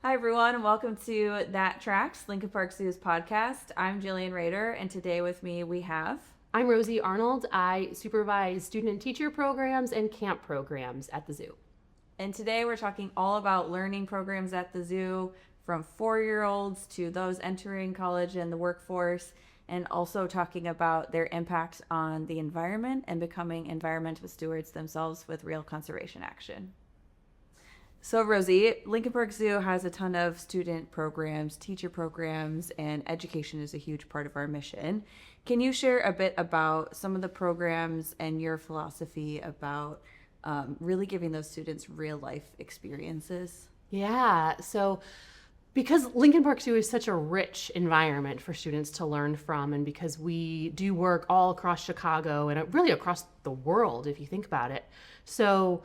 Hi, everyone, and welcome to That Tracks, Lincoln Park Zoo's podcast. I'm Jillian Rader, and today with me we have... I'm Rosie Arnold. I supervise student and teacher programs and camp programs at the zoo. And today we're talking all about learning programs at the zoo, from 4-year-olds to those entering college and the workforce, and also talking about their impact on the environment and becoming environmental stewards themselves with real conservation action. So, Rosie, Lincoln Park Zoo has a ton of student programs, teacher programs, and education is a huge part of our mission. Can you share a bit about some of the programs and your philosophy about really giving those students real life experiences? Yeah, so because Lincoln Park Zoo is such a rich environment for students to learn from, and because we do work all across Chicago and really across the world, if you think about it. So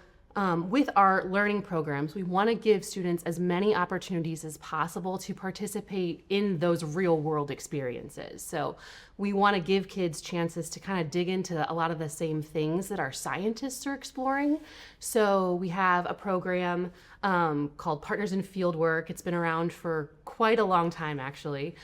with our learning programs, we want to give students as many opportunities as possible to participate in those real world experiences. So we want to give kids chances to kind of dig into a lot of the same things that our scientists are exploring. So we have a program called Partners in Fieldwork. It's been around for quite a long time, actually,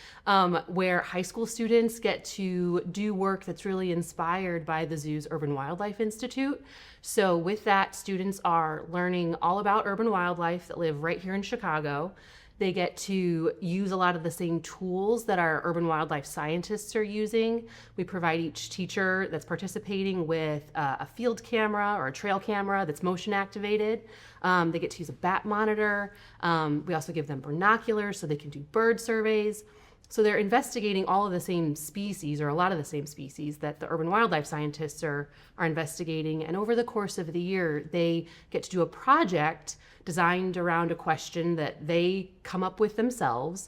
where high school students get to do work that's really inspired by the zoo's Urban Wildlife Institute. So with that, students are learning all about urban wildlife that live right here in Chicago. They get to use a lot of the same tools that our urban wildlife scientists are using. We provide each teacher that's participating with a field camera or a trail camera that's motion activated. They get to use a bat monitor. We also give them binoculars so they can do bird surveys. So they're investigating all of the same species, or a lot of the same species, that the urban wildlife scientists are investigating. And over the course of the year, they get to do a project designed around a question that they come up with themselves,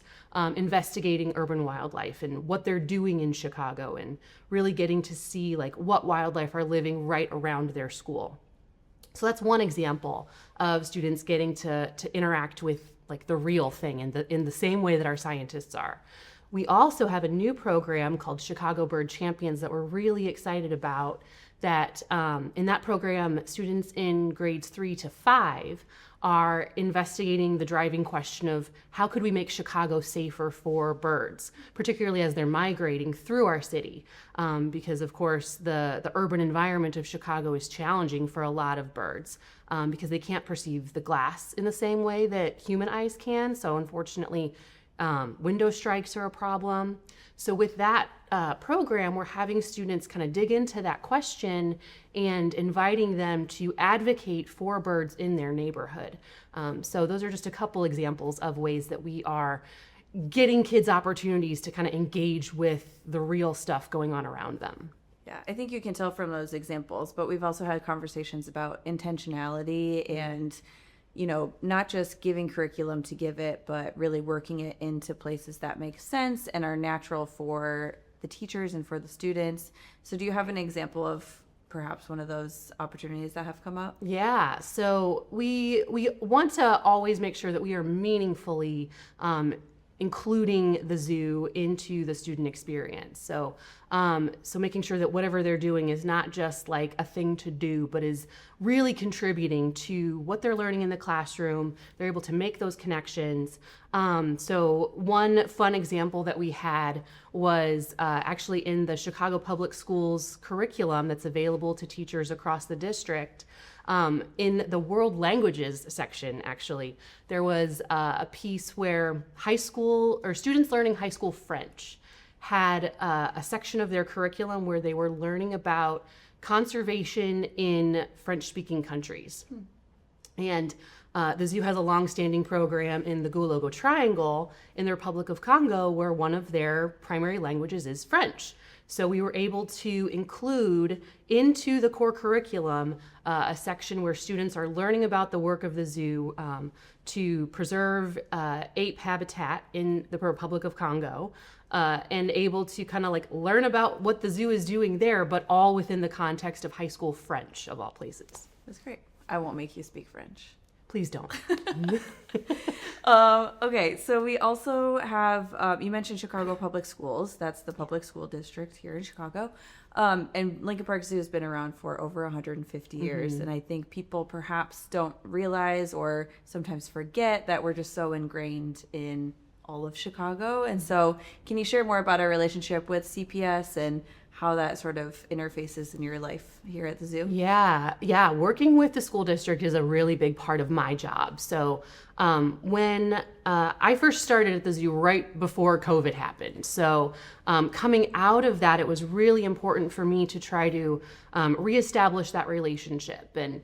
investigating urban wildlife and what they're doing in Chicago, and really getting to see like what wildlife are living right around their school. So that's one example of students getting to interact with like the real thing in the same way that our scientists are. We also have a new program called Chicago Bird Champions that we're really excited about. That in that program, students in grades 3 to 5 are investigating the driving question of how could we make Chicago safer for birds, particularly as they're migrating through our city, because of course the urban environment of Chicago is challenging for a lot of birds because they can't perceive the glass in the same way that human eyes can. So unfortunately, window strikes are a problem. So with that program, we're having students kind of dig into that question and inviting them to advocate for birds in their neighborhood. So those are just a couple examples of ways that we are getting kids opportunities to kind of engage with the real stuff going on around them. Yeah, I think you can tell from those examples, but we've also had conversations about intentionality and not just giving curriculum to give it, but really working it into places that make sense and are natural for the teachers and for the students. So do you have an example of perhaps one of those opportunities that have come up? Yeah, so we want to always make sure that we are meaningfully including the zoo into the student experience. So making sure that whatever they're doing is not just like a thing to do, but is really contributing to what they're learning in the classroom. They're able to make those connections. So one fun example that we had was actually in the Chicago Public Schools curriculum that's available to teachers across the district. In the world languages section, actually, there was a piece where high school or students learning high school French had a section of their curriculum where they were learning about conservation in French-speaking countries. And the zoo has a long-standing program in the Goulogo Triangle in the Republic of Congo where one of their primary languages is French. So we were able to include into the core curriculum a section where students are learning about the work of the zoo to preserve ape habitat in the Republic of Congo, and able to kind of like learn about what the zoo is doing there, but all within the context of high school French, of all places. That's great. I won't make you speak French. Please don't. Okay, so we also have, you mentioned Chicago Public Schools. That's the public school district here in Chicago. And Lincoln Park Zoo has been around for over 150 years. And I think people perhaps don't realize or sometimes forget that we're just so ingrained in all of Chicago. And so can you share more about our relationship with CPS and how that sort of interfaces in your life here at the zoo? Yeah. Working with the school district is a really big part of my job. So when I first started at the zoo right before COVID happened. So coming out of that, it was really important for me to try to reestablish that relationship and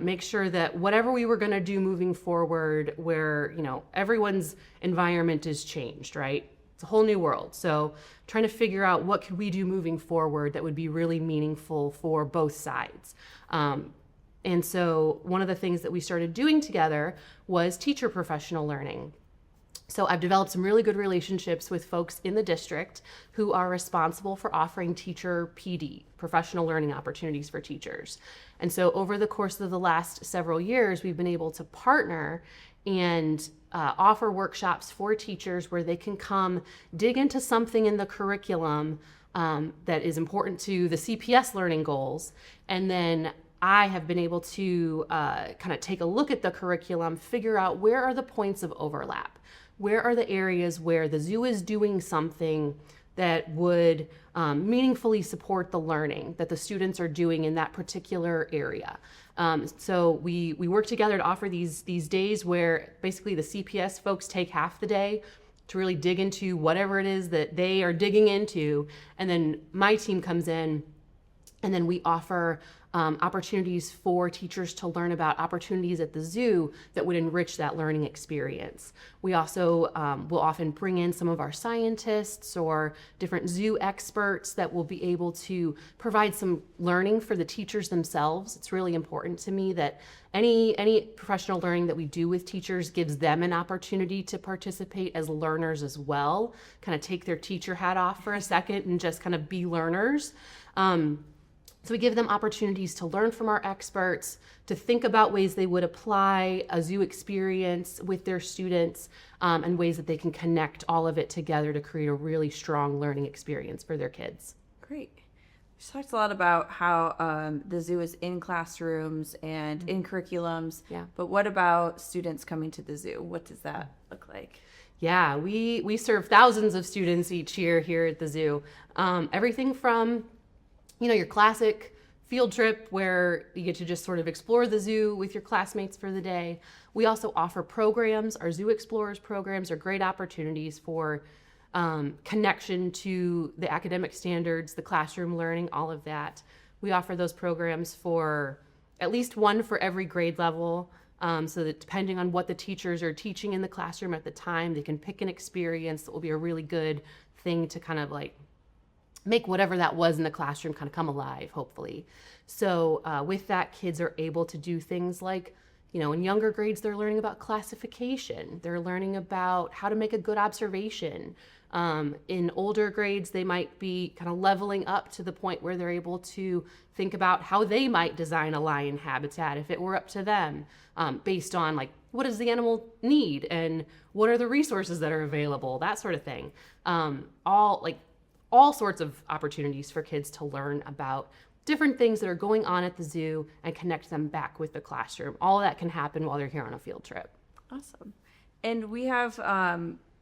make sure that whatever we were going to do moving forward, where, everyone's environment is changed, right? It's a whole new world. So trying to figure out what could we do moving forward that would be really meaningful for both sides. And so one of the things that we started doing together was teacher professional learning. So I've developed some really good relationships with folks in the district who are responsible for offering teacher PD, professional learning opportunities for teachers. And so over the course of the last several years, we've been able to partner and offer workshops for teachers where they can come dig into something in the curriculum that is important to the CPS learning goals. And then I have been able to kind of take a look at the curriculum, figure out where are the points of overlap, where are the areas where the zoo is doing something that would meaningfully support the learning that the students are doing in that particular area. So we work together to offer these days where basically the CPS folks take half the day to really dig into whatever it is that they are digging into, and then my team comes in, and then we offer opportunities for teachers to learn about opportunities at the zoo that would enrich that learning experience. We also will often bring in some of our scientists or different zoo experts that will be able to provide some learning for the teachers themselves. It's really important to me that any professional learning that we do with teachers gives them an opportunity to participate as learners as well, kind of take their teacher hat off for a second and just kind of be learners. So we give them opportunities to learn from our experts, to think about ways they would apply a zoo experience with their students, and ways that they can connect all of it together to create a really strong learning experience for their kids. Great. We talked a lot about how the zoo is in classrooms and in curriculums. Yeah. But what about students coming to the zoo? What does that look like? Yeah, we serve thousands of students each year here at the zoo. Everything from your classic field trip where you get to just sort of explore the zoo with your classmates for the day. We also offer programs. Our Zoo Explorers programs are great opportunities for connection to the academic standards, the classroom learning, all of that. We offer those programs for at least one for every grade level, so that depending on what the teachers are teaching in the classroom at the time, they can pick an experience that will be a really good thing to kind of like make whatever that was in the classroom kind of come alive, hopefully. So with that, kids are able to do things like, in younger grades, they're learning about classification. They're learning about how to make a good observation. In older grades, they might be kind of leveling up to the point where they're able to think about how they might design a lion habitat if it were up to them, based on like, what does the animal need and what are the resources that are available, that sort of thing. All sorts of opportunities for kids to learn about different things that are going on at the zoo and connect them back with the classroom. All of that can happen while they're here on a field trip. Awesome. And we have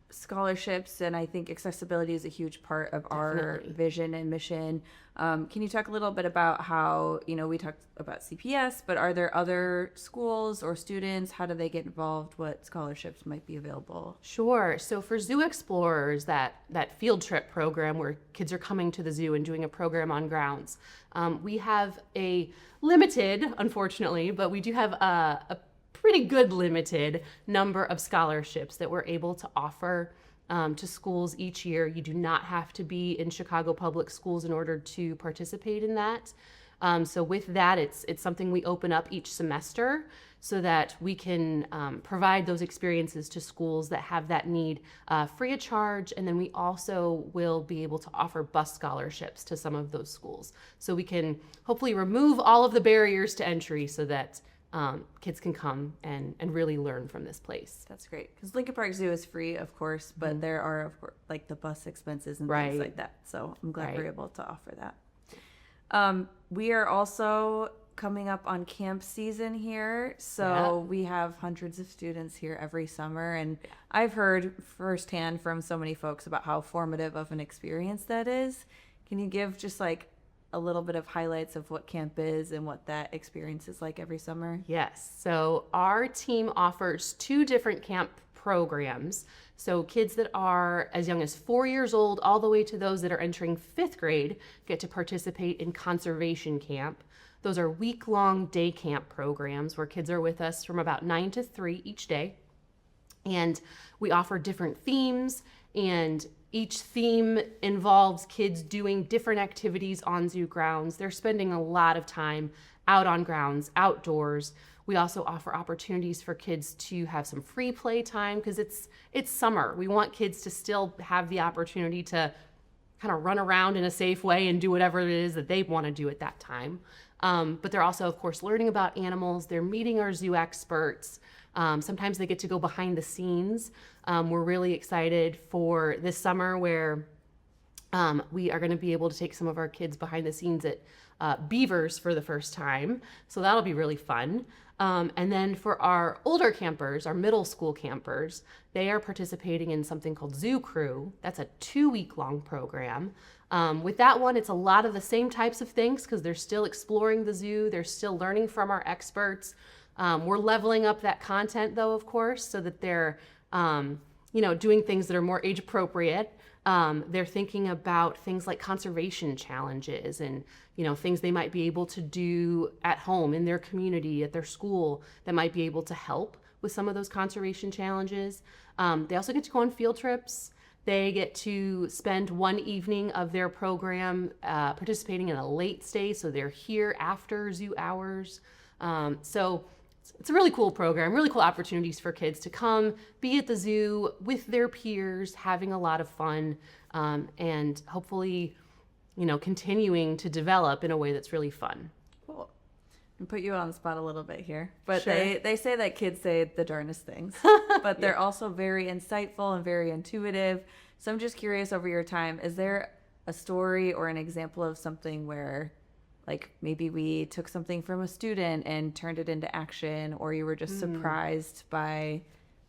scholarships, and I think accessibility is a huge part of our vision and mission. Can you talk a little bit about how, we talked about CPS, but are there other schools or students? How do they get involved? What scholarships might be available? Sure. So for Zoo Explorers, that field trip program where kids are coming to the zoo and doing a program on grounds, we have a limited, unfortunately, but we do have a pretty good limited number of scholarships that we're able to offer to schools each year. You do not have to be in Chicago Public Schools in order to participate in that. So with that, it's something we open up each semester so that we can provide those experiences to schools that have that need free of charge. And then we also will be able to offer bus scholarships to some of those schools. So we can hopefully remove all of the barriers to entry so that kids can come and really learn from this place. That's great, because Lincoln Park Zoo is free, of course, but there are, of course, like the bus expenses and things like that. So I'm glad we're able to offer that. We are also coming up on camp season here, so we have hundreds of students here every summer, and I've heard firsthand from so many folks about how formative of an experience that is. Can you give just like a little bit of highlights of what camp is and what that experience is like every summer? Yes. So our team offers 2 different camp programs. So kids that are as young as 4 years old all the way to those that are entering 5th grade get to participate in conservation camp. Those are week-long day camp programs where kids are with us from about 9 to 3 each day. And we offer different themes, and each theme involves kids doing different activities on zoo grounds. They're spending a lot of time out on grounds, outdoors. We also offer opportunities for kids to have some free play time because it's summer. We want kids to still have the opportunity to kind of run around in a safe way and do whatever it is that they want to do at that time. But they're also, of course, learning about animals. They're meeting our zoo experts. Sometimes they get to go behind the scenes. We're really excited for this summer where we are going to be able to take some of our kids behind the scenes at beavers for the first time. So that'll be really fun. And then for our older campers, our middle school campers, they are participating in something called Zoo Crew. That's a 2-week-long program. With that one, it's a lot of the same types of things because they're still exploring the zoo. They're still learning from our experts. We're leveling up that content, though, of course, so that they're, doing things that are more age appropriate. They're thinking about things like conservation challenges and, things they might be able to do at home, in their community, at their school that might be able to help with some of those conservation challenges. They also get to go on field trips. They get to spend one evening of their program participating in a late stay, so they're here after zoo hours. So it's a really cool program, really cool opportunities for kids to come, be at the zoo with their peers, having a lot of fun, and hopefully, continuing to develop in a way that's really fun. Cool. And put you on the spot a little bit here, but Sure. they say that kids say the darndest things, but they're also very insightful and very intuitive. So I'm just curious, over your time, is there a story or an example of something where, like, maybe we took something from a student and turned it into action, or you were just surprised by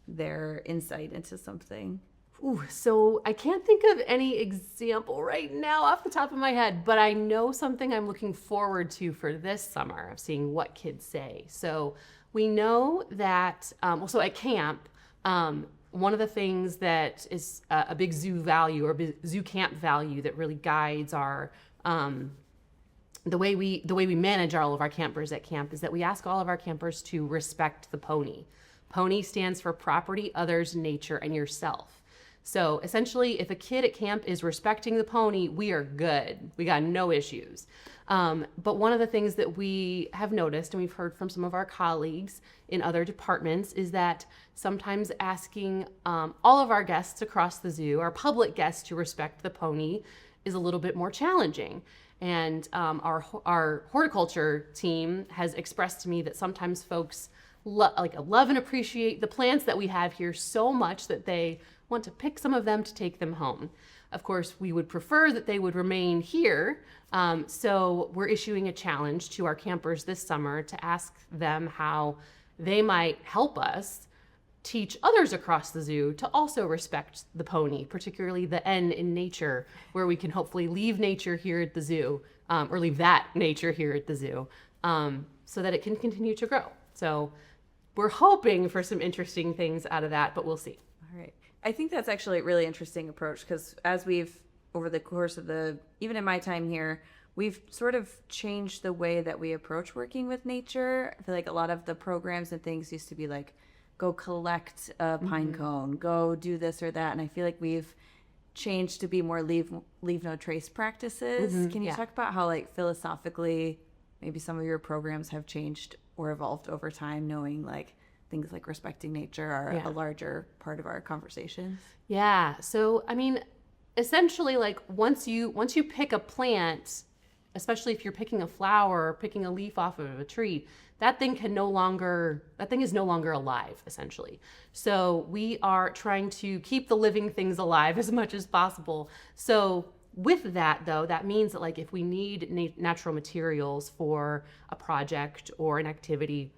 their insight into something? Ooh, so I can't think of any example right now off the top of my head, but I know something I'm looking forward to for this summer of seeing what kids say. So we know that, so at camp, one of the things that is a big zoo value or zoo camp value that really guides our the way we manage all of our campers at camp is that we ask all of our campers to respect the pony. Pony stands for property, others, nature, and yourself. So essentially, if a kid at camp is respecting the pony, we are good. We got no issues. But one of the things that we have noticed, and we've heard from some of our colleagues in other departments, is that sometimes asking all of our guests across the zoo, our public guests, to respect the pony is a little bit more challenging. And our horticulture team has expressed to me that sometimes folks love and appreciate the plants that we have here so much that they want to pick some of them to take them home. Of course, we would prefer that they would remain here. So we're issuing a challenge to our campers this summer to ask them how they might help us teach others across the zoo to also respect the pony, particularly the N in nature, where we can hopefully leave nature here at the zoo, or leave that nature here at the zoo, so that it can continue to grow. So we're hoping for some interesting things out of that, but we'll see. All right. I think that's actually a really interesting approach, because as we've, over the course of even in my time here, we've sort of changed the way that we approach working with nature. I feel like a lot of the programs and things used to be like, go collect a pine cone, go do this or that. And I feel like we've changed to be more leave no trace practices. Can you talk about how, like, philosophically, maybe some of your programs have changed or evolved over time, knowing like things like respecting nature are a larger part of our conversations? Yeah. So, I mean, essentially, like once you pick a plant, especially if you're picking a flower or picking a leaf off of a tree, that thing is no longer alive, essentially. So we are trying to keep the living things alive as much as possible. So with that, though, that means that like if we need natural materials for a project or an activity,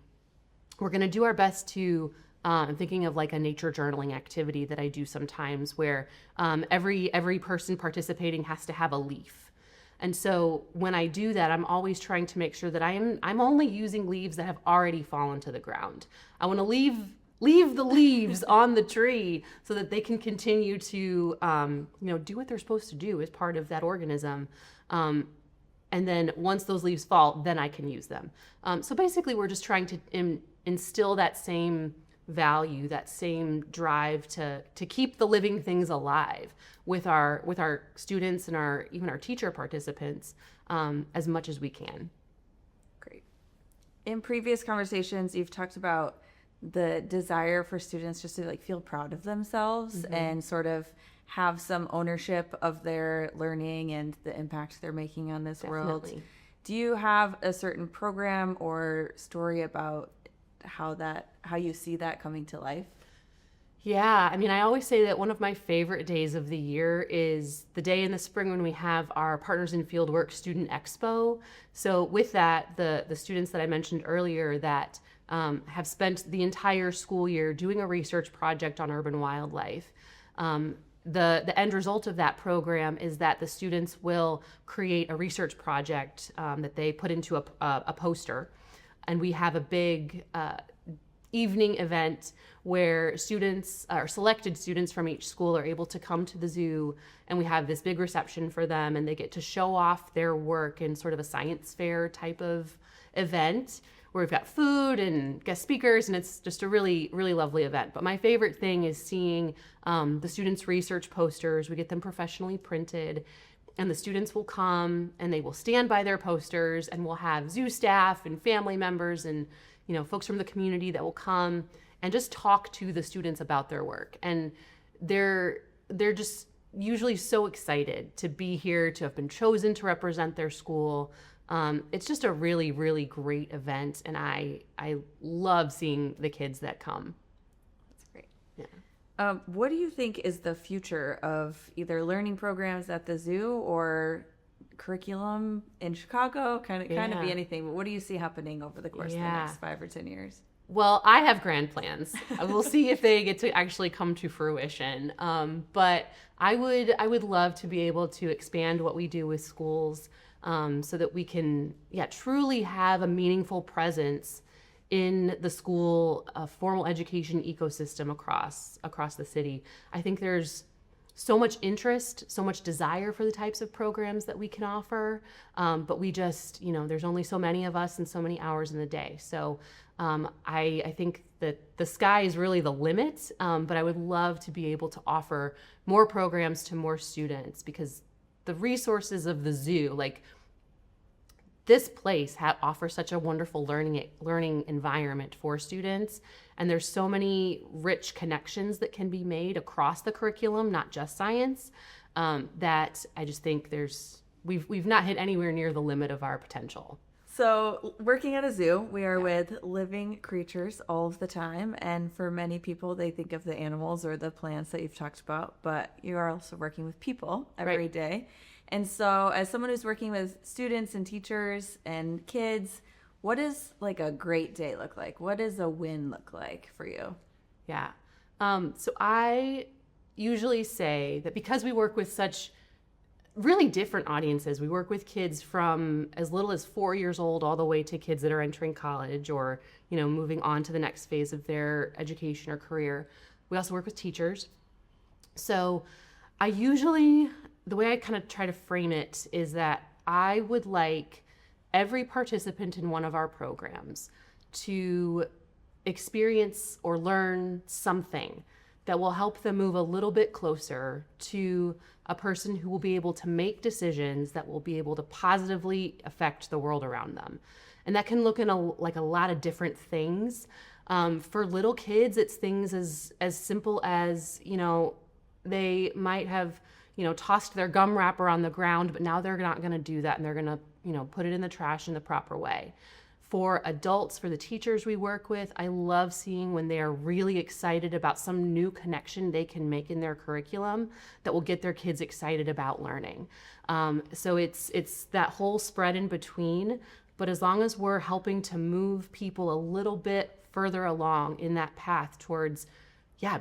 we're going to do our best to I'm thinking of like a nature journaling activity that I do sometimes where every person participating has to have a leaf. And so when I do that, I'm always trying to make sure that I'm only using leaves that have already fallen to the ground. I want to leave the leaves on the tree so that they can continue to do what they're supposed to do as part of that organism. And then once those leaves fall, then I can use them. So basically, we're just trying to instill that same value, that same drive to keep the living things alive with our students and even our teacher participants as much as we can. Great. In previous conversations, you've talked about the desire for students just to like feel proud of themselves and sort of have some ownership of their learning and the impact they're making on this world. Do you have a certain program or story about how you see that coming to life? Yeah, I mean, I always say that one of my favorite days of the year is the day in the spring when we have our Partners in Fieldwork Student Expo. So with that, the students that I mentioned earlier that have spent the entire school year doing a research project on urban wildlife, the end result of that program is that the students will create a research project that they put into a poster. And we have a big evening event where students or selected students from each school are able to come to the zoo, and we have this big reception for them, and they get to show off their work in sort of a science fair type of event where we've got food and guest speakers, and it's just a really, really lovely event. But my favorite thing is seeing the students' research posters. We get them professionally printed, and the students will come and they will stand by their posters, and we'll have zoo staff and family members and folks from the community that will come and just talk to the students about their work. And they're just usually so excited to be here, to have been chosen to represent their school. It's just a really, really great event, and I love seeing the kids that come. That's great. Yeah. What do you think is the future of either learning programs at the zoo or curriculum in Chicago? Kind of be anything, but what do you see happening over the course of the next 5 or 10 years? Well, I have grand plans. We'll see if they get to actually come to fruition. But I would love to be able to expand what we do with schools so that we can truly have a meaningful presence in the school formal education ecosystem across the city. I think there's so much interest, so much desire for the types of programs that we can offer, but we just, there's only so many of us and so many hours in the day. So I think that the sky is really the limit, but I would love to be able to offer more programs to more students, because the resources of the zoo, like this place offers such a wonderful learning environment for students. And there's so many rich connections that can be made across the curriculum, not just science, that I just think we've not hit anywhere near the limit of our potential. So working at a zoo, we are with living creatures all of the time. And for many people, they think of the animals or the plants that you've talked about, but you are also working with people every day. And so as someone who's working with students and teachers and kids, what does like a great day look like? What does a win look like for you? Yeah. So I usually say that because we work with such really different audiences, we work with kids from as little as 4 years old all the way to kids that are entering college or, moving on to the next phase of their education or career. We also work with teachers. So the way I kind of try to frame it is that I would like every participant in one of our programs to experience or learn something that will help them move a little bit closer to a person who will be able to make decisions that will be able to positively affect the world around them. And that can look in a lot of different things. For little kids, it's things as simple as, they might have tossed their gum wrapper on the ground, but now they're not going to do that, and they're going to, put it in the trash in the proper way. For adults, for the teachers we work with, I love seeing when they are really excited about some new connection they can make in their curriculum that will get their kids excited about learning. So it's that whole spread in between, but as long as we're helping to move people a little bit further along in that path towards,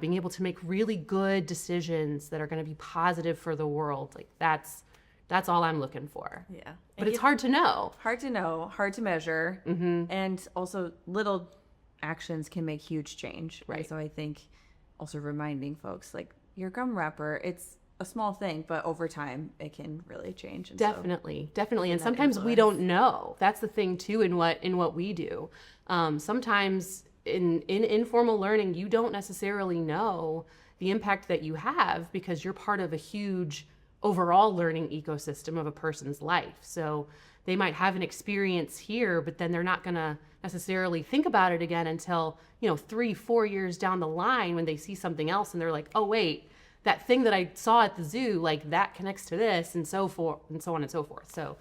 being able to make really good decisions that are going to be positive for the world, like that's all I'm looking for. Yeah. But it's hard to know. Hard to know, hard to measure. Mm-hmm. And also little actions can make huge change. Right. And so I think also reminding folks, like your gum wrapper, it's a small thing, but over time it can really change. And Definitely. And that sometimes we influence. don't know. That's the thing too in what we do. Sometimes in informal learning, you don't necessarily know the impact that you have because you're part of a huge overall learning ecosystem of a person's life. So they might have an experience here, but then they're not going to necessarily think about it again until, 3-4 years down the line when they see something else and they're like, oh, wait, that thing that I saw at the zoo, like that connects to this and so forth and so on and so forth. So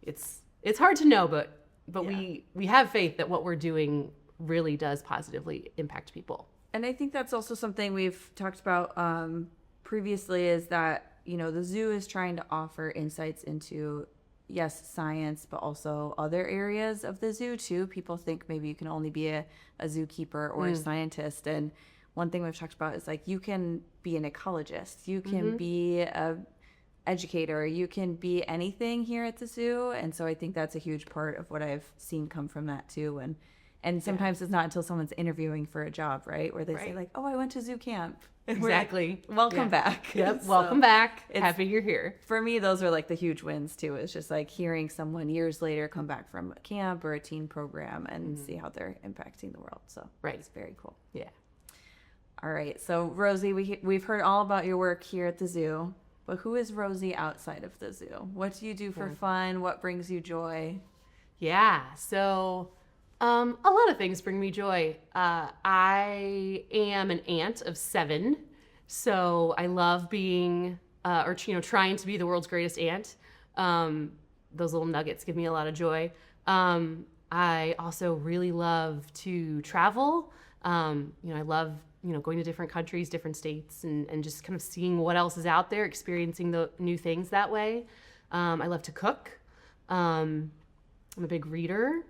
it's hard to know, but we have faith that what we're doing really does positively impact people. And I think that's also something we've talked about previously is that, the zoo is trying to offer insights into, yes, science, but also other areas of the zoo too. People think maybe you can only be a zookeeper or a scientist. And one thing we've talked about is like, you can be an ecologist, you can be a educator, you can be anything here at the zoo. And so I think that's a huge part of what I've seen come from that too. And sometimes it's not until someone's interviewing for a job, right? Where they say like, oh, I went to zoo camp. And Exactly. like, welcome back. Yep. So Welcome back. Happy you're here. for me, those are like the huge wins too. It's just like hearing someone years later come back from a camp or a teen program and see how they're impacting the world. So it's very cool. Yeah. All right. So Rosie, we've heard all about your work here at the zoo, but who is Rosie outside of the zoo? What do you do for fun? What brings you joy? Yeah. So a lot of things bring me joy. I am an aunt of 7, so I love being, trying to be the world's greatest aunt. Those little nuggets give me a lot of joy. I also really love to travel. I love, going to different countries, different states, and just kind of seeing what else is out there, experiencing the new things that way. I love to cook. I'm a big reader.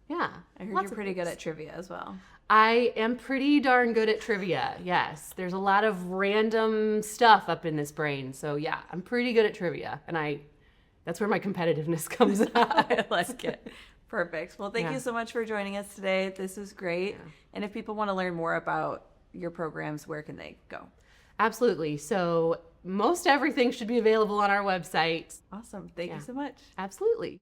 Yeah. I heard you're pretty good at trivia as well. I am pretty darn good at trivia. Yes. There's a lot of random stuff up in this brain. So yeah, I'm pretty good at trivia. And that's where my competitiveness comes out. I like it. Perfect. Well, thank you so much for joining us today. This was great. Yeah. And if people want to learn more about your programs, where can they go? Absolutely. So most everything should be available on our website. Awesome. Thank you so much. Absolutely.